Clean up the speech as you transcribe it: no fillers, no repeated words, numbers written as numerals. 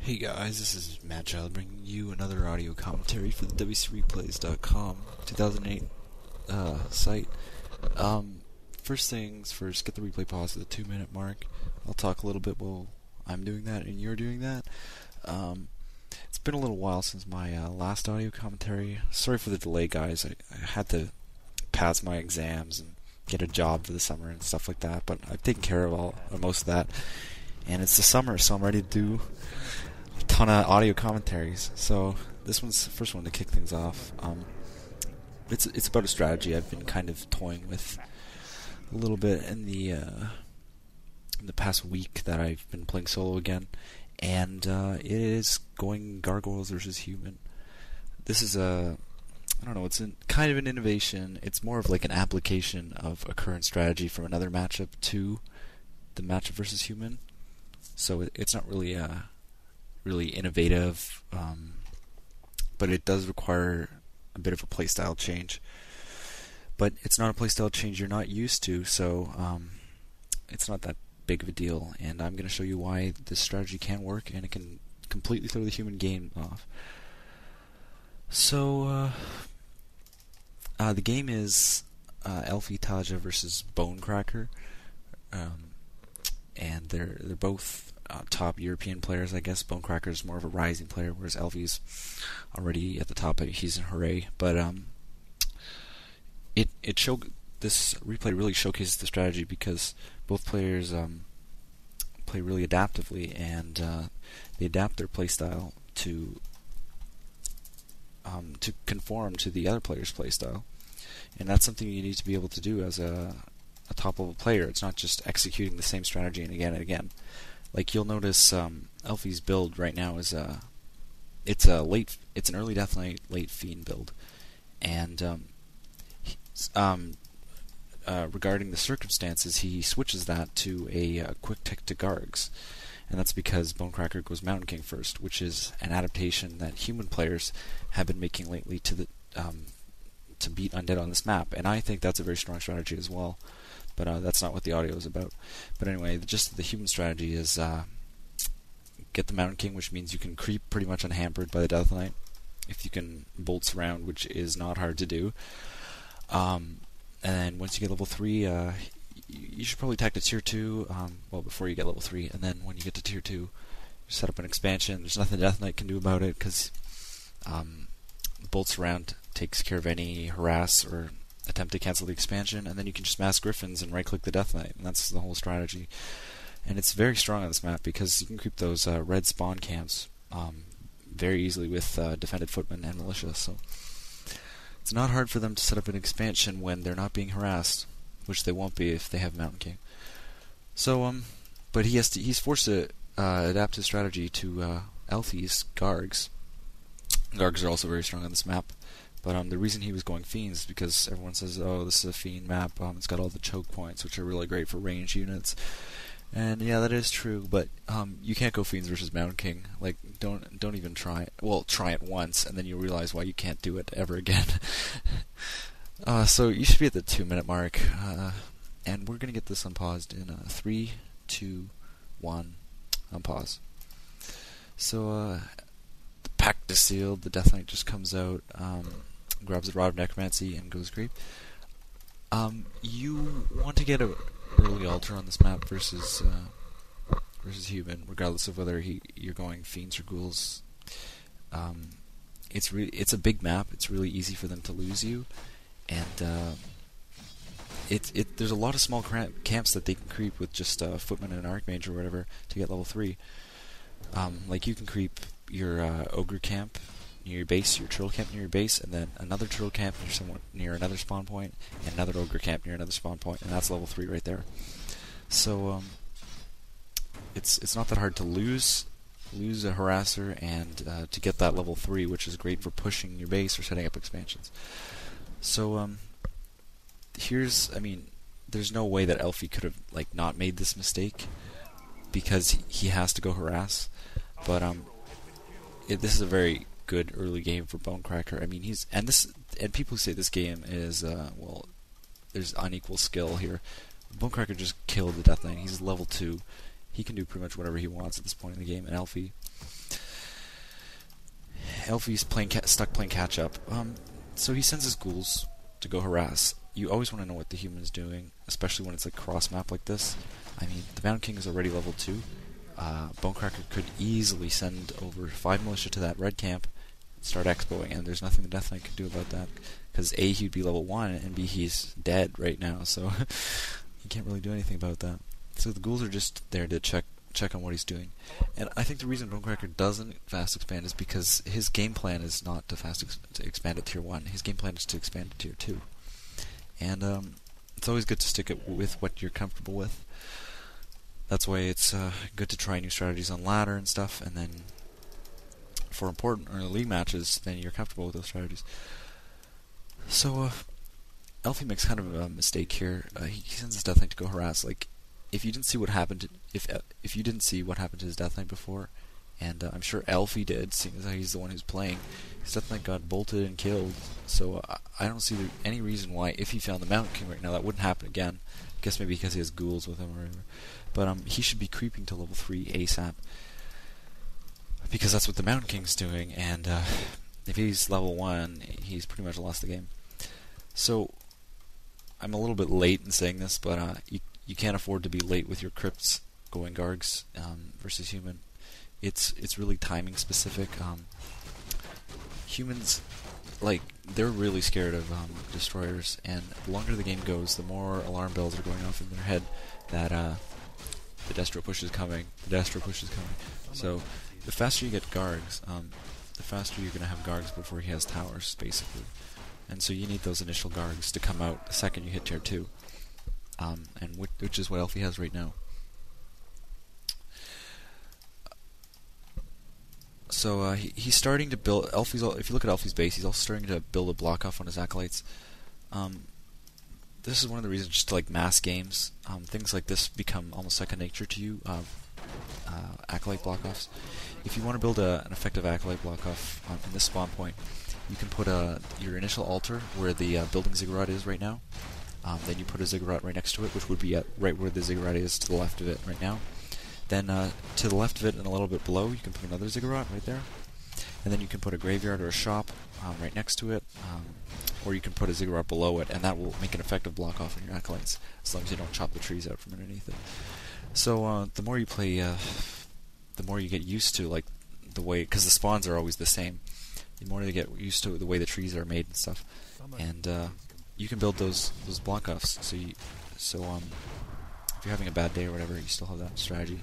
Hey guys, this is Madchild bringing you another audio commentary for the WCReplays.com 2008 site. First things first, get the replay pause at the 2-minute mark. I'll talk a little bit while I'm doing that and you're doing that. It's been a little while since my last audio commentary. Sorry for the delay, guys. I had to pass my exams and get a job for the summer and stuff like that, but I've taken care of most of that. And it's the summer, so I'm ready to do a ton of audio commentaries. So this one's the first one to kick things off. It's about a strategy I've been kind of toying with a little bit in the past week that I've been playing solo again, and it is going gargoyles versus human. This is it's kind of an innovation. It's more of like an application of a current strategy from another matchup to the matchup versus human. So it's not really really innovative, but it does require a bit of a playstyle change. But it's not a playstyle change you're not used to, so it's not that big of a deal. And I'm going to show you why this strategy can work, and it can completely throw the human game off. So the game is Elfie Taja versus Bonecracker, and they're both top European players, I guess. Bonecracker is more of a rising player, whereas Elfie's already at the top. He's in hooray, but this replay really showcases the strategy because both players play really adaptively, and they adapt their playstyle to conform to the other player's playstyle, and that's something you need to be able to do as a top level player. It's not just executing the same strategy again and again. Like you'll notice, Elfie's build right now is it's an early Death Knight, late Fiend build, and regarding the circumstances, he switches that to a quick tick to gargs, and that's because Bonecracker goes Mountain King first, which is an adaptation that human players have been making lately to beat undead on this map, and I think that's a very strong strategy as well. But that's not what the audio is about. But anyway, the human strategy is get the Mountain King, which means you can creep pretty much unhampered by the Death Knight if you can bolt surround, which is not hard to do. And then once you get level 3, you should probably attack to tier 2, before you get level 3, and then when you get to tier 2, you set up an expansion. There's nothing Death Knight can do about it, because bolt surround takes care of any harass or attempt to cancel the expansion, and then you can just mass Griffins and right-click the Death Knight, and that's the whole strategy. And it's very strong on this map because you can creep those red spawn camps very easily with defended footmen and militia, so it's not hard for them to set up an expansion when they're not being harassed, which they won't be if they have Mountain King. So, but he's forced to adapt his strategy to Elfie's gargs. Gargs are also very strong on this map. But the reason he was going Fiends is because everyone says, oh, this is a Fiend map, it's got all the choke points, which are really great for range units. And yeah, that is true, but you can't go Fiends versus Mountain King. Like, don't even try it. Well, try it once, and then you'll realize why you can't do it ever again. So you should be at the 2-minute mark, and we're going to get this unpaused in 3, 2, 1, unpause. So, the pact is sealed, the Death Knight just comes out, grabs the Rod of Necromancy and goes creep. You want to get an early altar on this map versus human, regardless of whether you're going Fiends or Ghouls. It's a big map. It's really easy for them to lose you, and there's a lot of small camps that they can creep with just Footman and an Archmage or whatever to get level 3. Like you can creep your Ogre camp near your base, your Turtle camp near your base, and then another Turtle camp near another spawn point, and another Ogre camp near another spawn point, and that's level 3 right there. So it's not that hard to lose a harasser and to get that level 3, which is great for pushing your base or setting up expansions. So there's no way that Elfie could have not made this mistake because he has to go harass. But this is a very good early game for Bonecracker. And people who say this game is there's unequal skill here. Bonecracker just killed the Death Knight. He's level 2. He can do pretty much whatever he wants at this point in the game. And Elfie, Elfie's stuck playing catch up. So he sends his ghouls to go harass. You always want to know what the human's doing, especially when it's like cross map like this. I mean, the Mountain King is already level 2. Bonecracker could easily send over 5 militia to that red camp, start expoing, and there's nothing the Death Knight could do about that. Because A, he'd be level 1, and B, he's dead right now, so he can't really do anything about that. So the ghouls are just there to check on what he's doing. And I think the reason Bonecracker doesn't fast expand is because his game plan is not to to expand at tier 1. His game plan is to expand to tier 2. And it's always good to stick it with what you're comfortable with. That's why it's good to try new strategies on ladder and stuff, and then for important early league matches, then you're comfortable with those strategies. So Elfie makes kind of a mistake here. He sends his Death Knight to go harass. Like, if you didn't see what happened, if you didn't see what happened to his Death Knight before, and I'm sure Elfie did, seeing as how he's the one who's playing, his Death Knight got bolted and killed. So I don't see any reason why, if he found the Mountain King right now, that wouldn't happen again. I guess maybe because he has ghouls with him or whatever. But he should be creeping to level 3 ASAP, because that's what the Mountain King's doing, and if he's level 1, he's pretty much lost the game. So I'm a little bit late in saying this, but you can't afford to be late with your crypts going gargs versus human. It's really timing specific. Humans, like, they're really scared of destroyers, and the longer the game goes, the more alarm bells are going off in their head that the Destro push is coming. So the faster you get gargs, the faster you're going to have gargs before he has towers, basically. And so you need those initial gargs to come out the second you hit tier 2, and which is what Elfie has right now. So he's starting to build. If you look at Elfie's base, he's also starting to build a block off on his acolytes. This is one of the reasons, just like mass games, things like this become almost second nature to you. Acolyte block-offs. If you want to build an effective acolyte block-off in this spawn point, you can put your initial altar where the building ziggurat is right now. Then you put a ziggurat right next to it, which would be right where the ziggurat is to the left of it right now. Then to the left of it and a little bit below, you can put another ziggurat right there. And then you can put a graveyard or a shop right next to it, or you can put a ziggurat below it, and that will make an effective block-off on your acolytes, as long as you don't chop the trees out from underneath it. So the more you play, the more you get used to, like, the way, because the spawns are always the same. The more you get used to the way the trees are made and stuff, and you can build those block-offs. So if you're having a bad day or whatever, you still have that strategy.